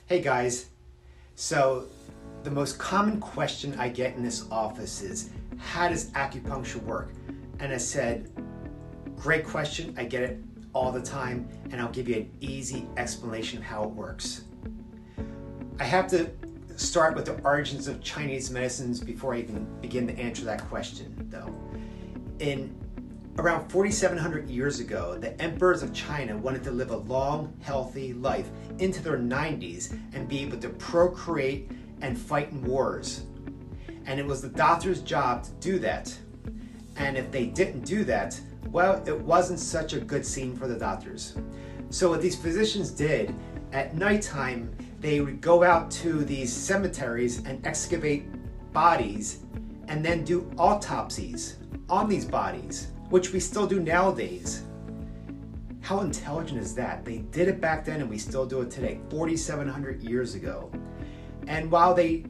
Hey guys, so the most common question I get in this office is, how does acupuncture work? And I said, great question, I get it all the time, and I'll give you an easy explanation of how it works. I have to start with the origins of Chinese medicines before I even begin to answer that question though. In around 4,700 years ago, the emperors of China wanted to live a long, healthy life into their 90s and be able to procreate and fight in wars. And it was the doctor's job to do that. And if they didn't do that, well, it wasn't such a good scene for the doctors. So what these physicians did, at nighttime, they would go out to these cemeteries and excavate bodies and then do autopsies on these bodies, which we still do nowadays. How intelligent is that? They did it back then and we still do it today, 4,700 years ago. And while they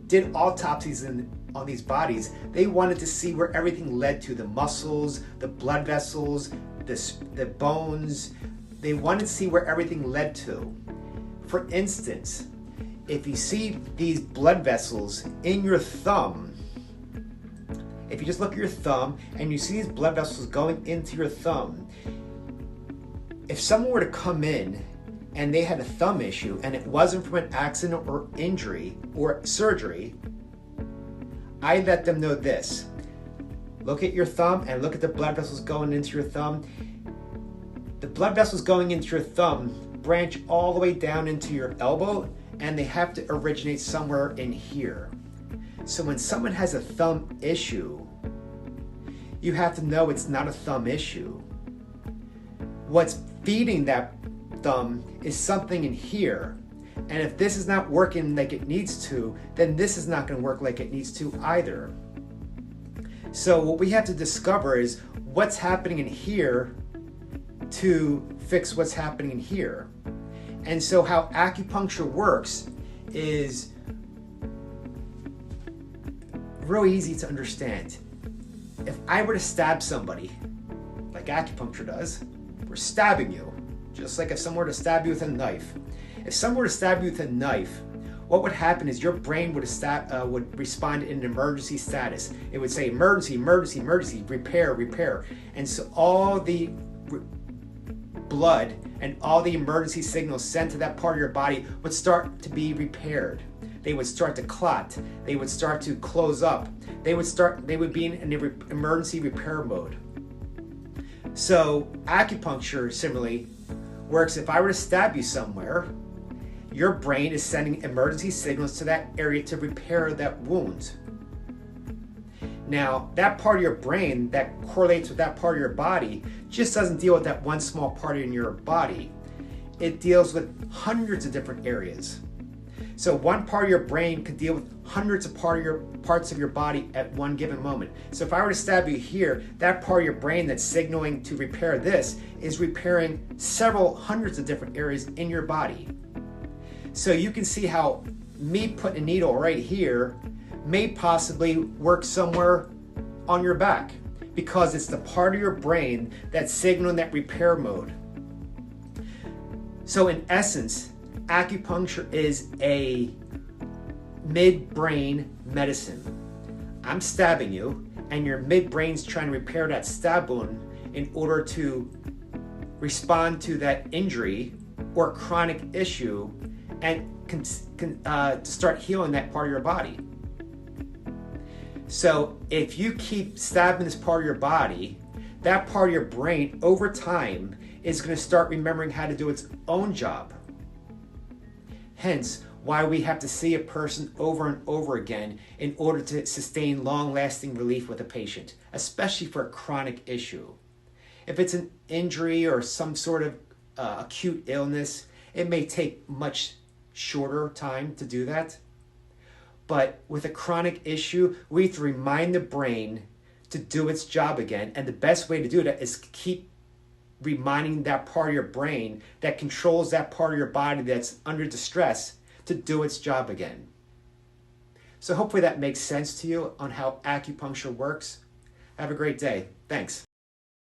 did autopsies on these bodies, they wanted to see where everything led to, the muscles, the blood vessels, the bones. They wanted to see where everything led to. For instance, if you see these blood vessels in your thumb, if you just look at your thumb and you see these blood vessels going into your thumb, if someone were to come in and they had a thumb issue and it wasn't from an accident or injury or surgery, I let them know this. Look at your thumb and look at the blood vessels going into your thumb. The blood vessels going into your thumb branch all the way down into your elbow, and they have to originate somewhere in here. So when someone has a thumb issue, you have to know it's not a thumb issue. What's feeding that thumb is something in here. And if this is not working like it needs to, then this is not going to work like it needs to either. So what we have to discover is what's happening in here to fix what's happening in here. And so how acupuncture works is real easy to understand. If I were to stab somebody, like acupuncture does, we're stabbing you, just like if someone were to stab you with a knife. If someone were to stab you with a knife, what would happen is your brain would respond in an emergency status. It would say emergency, emergency, emergency, repair, repair. And so all the blood and all the emergency signals sent to that part of your body would start to be repaired. They would start to clot. They would start to close up. They would be in an emergency repair mode. So acupuncture similarly works. If I were to stab you somewhere, your brain is sending emergency signals to that area to repair that wound. Now, that part of your brain that correlates with that part of your body just doesn't deal with that one small part in your body. It deals with hundreds of different areas. So one part of your brain could deal with hundreds of parts of your body at one given moment. So if I were to stab you here, that part of your brain that's signaling to repair this is repairing several hundreds of different areas in your body. So you can see how me putting a needle right here may possibly work somewhere on your back because it's the part of your brain that's signaling that repair mode. So in essence, acupuncture is a midbrain medicine. I'm stabbing you and your midbrain's trying to repair that stab wound in order to respond to that injury or chronic issue and to start healing that part of your body. So if you keep stabbing this part of your body, that part of your brain over time is going to start remembering how to do its own job. Hence, why we have to see a person over and over again in order to sustain long-lasting relief with a patient, especially for a chronic issue. If it's an injury or some sort of acute illness, it may take much shorter time to do that. But with a chronic issue, we have to remind the brain to do its job again. And the best way to do that is keep reminding that part of your brain that controls that part of your body that's under distress to do its job again. So hopefully that makes sense to you on how acupuncture works. Have a great day. Thanks.